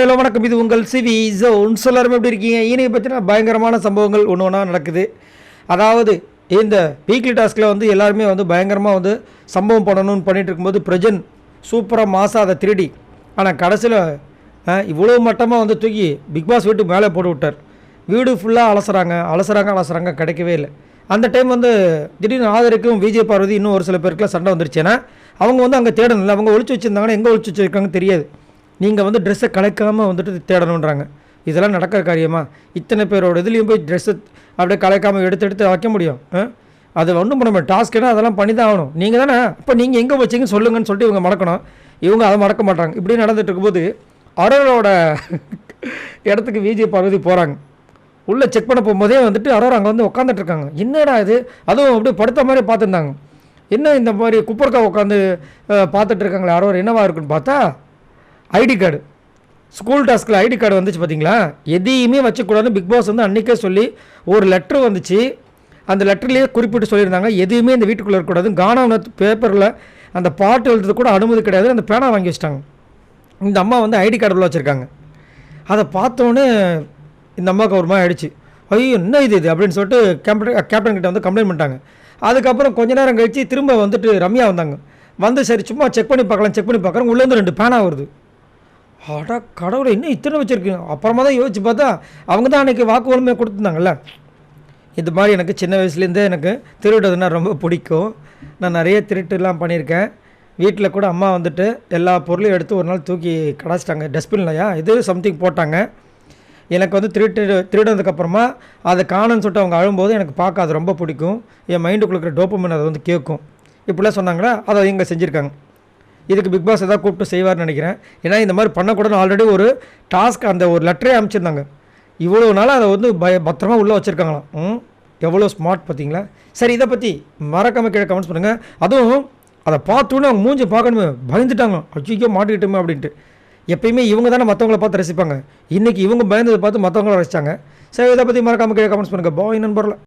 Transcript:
Hello வணக்கம். இது உங்கள் சிவி ஜோன்ஸ். எல்லாரும் எப்படி இருக்கீங்க? இன்றைக்கி பார்த்தீங்கன்னா பயங்கரமான சம்பவங்கள் ஒன்று ஒன்றா நடக்குது. அதாவது இந்த வீக்லி டாஸ்கில் வந்து எல்லாருமே வந்து பயங்கரமாக வந்து சம்பவம் பண்ணணும்னு பண்ணிகிட்டு இருக்கும்போது பிரஜன் சூப்பராக மாதம் அதை திருடி, ஆனால் கடைசியில் இவ்வளோ மட்டமாக வந்து தூக்கி பிக் பாஸ் வீட்டுக்கு மேலே போட்டு விட்டார். வீடு ஃபுல்லாக அலசுறாங்க கிடைக்கவே இல்லை. அந்த டைம் வந்து திடீர்னு ஆதரிக்கும் விஜய் பார்வதி இன்னும் ஒரு சில பேருக்குலாம் சண்டை வந்துருச்சு. ஏன்னா அவங்க வந்து அங்கே தேடணும் இல்லை, அவங்க ஒழிச்சு வச்சுருந்தாங்கன்னா எங்கே ஒழிச்சு வச்சுருக்காங்கன்னு தெரியாது. நீங்கள் வந்து ட்ரெஸ்ஸை கலைக்காமல் வந்துட்டு தேடணுன்றாங்க. இதெல்லாம் நடக்கிற காரியமா? இத்தனை பேரோட இதுலேயும் போய் ட்ரெஸ்ஸை அப்படியே கலைக்காமல் எடுத்து வைக்க முடியும்? அது ஒன்றும் பண்ண முடியும். டாஸ்க்குனா அதெல்லாம் பண்ணி தான் ஆகணும். நீங்கள் தானே இப்போ நீங்கள் எங்கே வச்சிங்கன்னு சொல்லுங்கன்னு சொல்லிட்டு இவங்க மறக்கணும். இவங்க அதை மறக்க மாட்டாங்க. இப்படி நடந்துட்டு இருக்கும்போது அரோரோட இடத்துக்கு விஜய் பார்வதி போகிறாங்க. உள்ளே செக் பண்ண போகும்போதே வந்துட்டு அரோரா அங்கே வந்து உட்காந்துட்டு இருக்காங்க. என்னடா இது, அதுவும் அப்படியே படுத்த மாதிரி பார்த்துருந்தாங்க. என்ன இந்த மாதிரி குப்பர்க்கா உட்காந்து பார்த்துட்டு இருக்காங்களே அரோரா, என்னவா இருக்குன்னு பார்த்தா ஐடி கார்டு, ஸ்கூல் டாஸ்கில் ஐடி கார்டு வந்துச்சு. பார்த்தீங்களா? எதையுமே வச்சக்கூடாதுன்னு பிக் பாஸ் வந்து அன்றைக்கே சொல்லி ஒரு லெட்ரு வந்துச்சு. அந்த லெட்டர்லேயே குறிப்பிட்டு சொல்லியிருந்தாங்க எதுவுமே இந்த வீட்டுக்குள்ளே இருக்கக்கூடாது. கானா பேப்பரில் அந்த பாட்டு எழுதுறது கூட அனுமதி கிடையாது. அந்த பேனா வாங்கி வச்சிட்டாங்க. இந்த அம்மா வந்து ஐடி கார்டு உள்ள வச்சுருக்காங்க. அதை பார்த்தோன்னே இந்த அம்மாவுக்கு ஒரு மாதிரி ஆகிடுச்சு. ஐயோ என்ன இது அப்படின்னு சொல்லிட்டு கேப்டன் கிட்ட வந்து கம்ப்ளைண்ட் பண்ணிட்டாங்க. அதுக்கப்புறம் கொஞ்ச நேரம் கழித்து திரும்ப வந்துட்டு ரம்யா வந்தாங்க. வந்து சரி சும்மா செக் பண்ணி பார்க்குறேன். உள்ளேருந்து 2 பேனா வருது. அட கடவுளை, இன்னும் இத்தனை வச்சுருக்கீங்க. அப்புறமா தான் யோசிச்சு பார்த்தா அவங்க தான் அன்றைக்கி வாக்குவன்மை கொடுத்துருந்தாங்கல்ல. இது மாதிரி எனக்கு சின்ன வயசுலேருந்தே எனக்கு திருடுறதுன்னா ரொம்ப பிடிக்கும். நான் நிறைய திருட்டுலாம் பண்ணியிருக்கேன். வீட்டில் கூட அம்மா வந்துட்டு எல்லா பொருளையும் எடுத்து ஒரு நாள் தூக்கி கடாச்சிட்டாங்க டஸ்ட்பின்லையா, இது சம்திங் போட்டாங்க. எனக்கு வந்து திருடுனதுக்கப்புறமா அதை காணுன்னு சொல்லிட்டு அவங்க அழும்போது எனக்கு பார்க்க அது ரொம்ப பிடிக்கும். என் மைண்டுக்குள்ள இருக்கிற டோப்பமின் அதை வந்து கேட்கும். இப்படிலாம் சொன்னாங்களா, அதை இங்கே செஞ்சுருக்காங்க. இதுக்கு பிக் பாஸ் எதாவது கூப்பிட்டு செய்வார்னு நினைக்கிறேன். ஏன்னா இந்த மாதிரி பண்ணக்கூடாதுன்னு ஆல்ரெடி ஒரு டாஸ்க் அந்த ஒரு லெட்டரே அமைச்சிருந்தாங்க. இவ்வளோ நாளாக அதை வந்து பத்திரமா உள்ளே வச்சுருக்காங்களாம். எவ்வளோ ஸ்மார்ட் பார்த்தீங்களா? சரி, இதை பற்றி மறக்காமல் கீழே கமெண்ட்ஸ் பண்ணுங்கள். அதுவும் அதை பார்த்தோன்னே அவங்க மூஞ்சி பார்க்கணுமே, பயந்துட்டாங்க. அச்சோ மாட்டிக்கிட்டுமே அப்படின்ட்டு. எப்பயுமே இவங்க தானே மற்றவங்கள பார்த்து ரசிப்பாங்க. இன்றைக்கி இவங்க பயந்ததை பார்த்து மற்றவங்கள ரசித்தாங்க. சரி, இதை பற்றி மறக்காமல் கீழே கமெண்ட்ஸ் பண்ணுங்கள். பாய் நண்பர்களே.